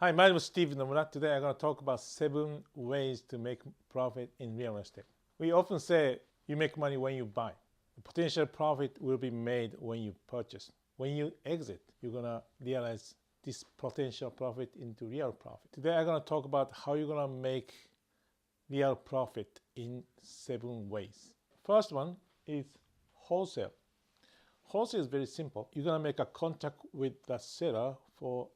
Hi, my name is Steve Nomura. Today I'm going to talk about 7 ways to make profit in real estate. We often say you make money when you buy. The potential profit will be made when you purchase. When you exit, you're going to realize this potential profit into real profit. Today I'm going to talk about how you're going to make real profit in 7 ways. First one is wholesale. Wholesale is very simple. You're going to make a contract with the seller for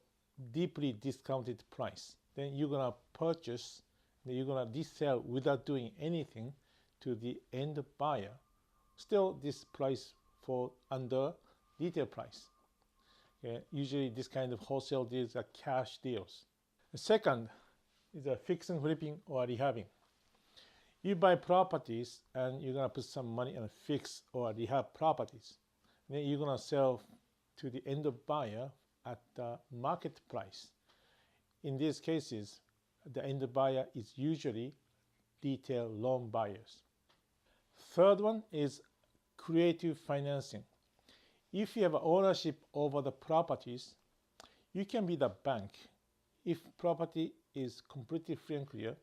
deeply discounted price. Then you're going to purchase, then you're going to resell without doing anything to the end buyer. Still this price for under retail price. Okay? Usually this kind of wholesale deals are cash deals. The second is a fix and flipping or rehabbing. You buy properties and you're going to put some money on fix or rehab properties. Then you're going to sell to the end buyer at the market price. In these cases, the end buyer is usually retail loan buyers. Third one is creative financing. If you have ownership over the properties, you can be the bank. If property is completely free and clear,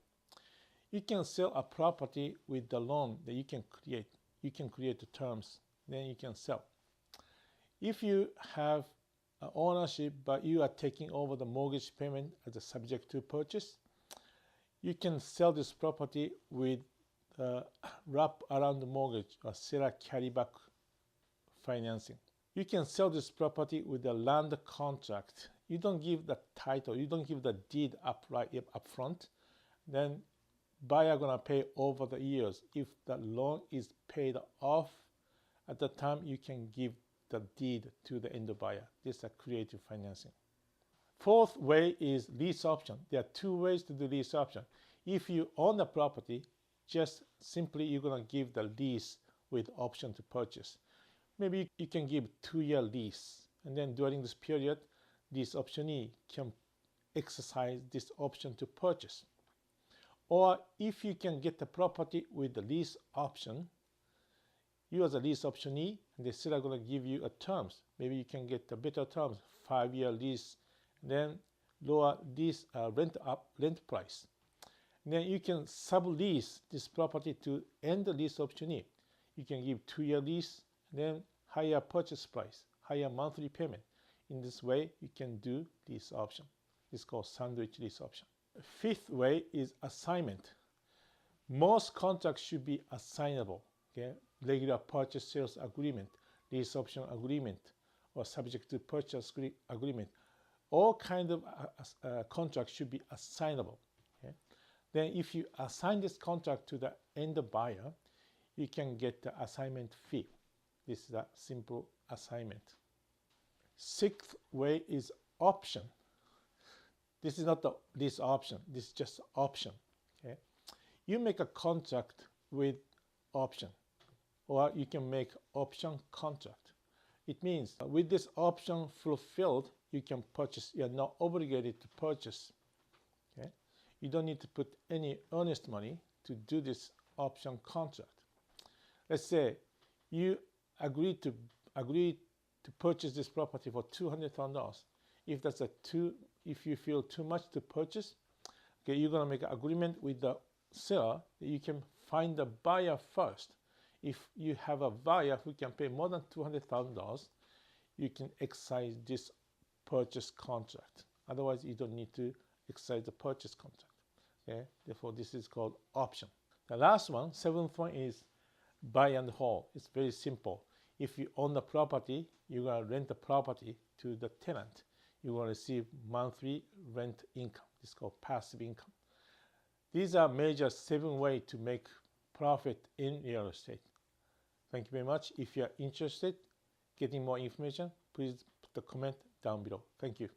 you can sell a property with the loan that you can create. You can create the terms, then you can sell. If you have ownership but you are taking over the mortgage payment as a subject to purchase, you can sell this property with wrap around the mortgage or seller carryback financing. You can sell this property with a land contract. You don't give the title, you don't give the deed up front. Then buyer gonna pay over the years. If the loan is paid off at the time, you can give the deed to the end buyer. This is a creative financing. Fourth way is lease option. There are 2 ways to do lease option. If you own the property, just simply you're going to give the lease with option to purchase. Maybe you can give 2-year lease, and then during this period, this optionee can exercise this option to purchase. Or if you can get the property with the lease option, you as a lease optionee, and the seller are going to give you a terms. Maybe you can get a better terms, 5-year lease, then lower this rent price. And then you can sublease this property to end the lease optionee. You can give 2-year lease, then higher purchase price, higher monthly payment. In this way, you can do lease option. It's called sandwich lease option. Fifth way is assignment. Most contracts should be assignable. Okay? Regular purchase sales agreement, lease option agreement, or subject to purchase agreement. All kind of contracts should be assignable. Okay? Then if you assign this contract to the end buyer, you can get the assignment fee. This is a simple assignment. Sixth way is option. This is not the lease option. This is just option. Okay? You make a contract with option, or you can make option contract. It means with this option fulfilled, you can purchase. You are not obligated to purchase. Okay? You don't need to put any earnest money to do this option contract. Let's say you agree to purchase this property for $200,000. If you feel too much to purchase, okay, you're gonna make an agreement with the seller that you can find the buyer first. If you have a buyer who can pay more than $200,000, you can exercise this purchase contract. Otherwise, you don't need to exercise the purchase contract. Okay? Therefore, this is called option. The last one, 7th one, is buy and hold. It's very simple. If you own the property, you're going to rent the property to the tenant. You will receive monthly rent income. This is called passive income. These are major 7 ways to make profit in real estate. Thank you very much. If you are interested in getting more information, please put the comment down below. Thank you.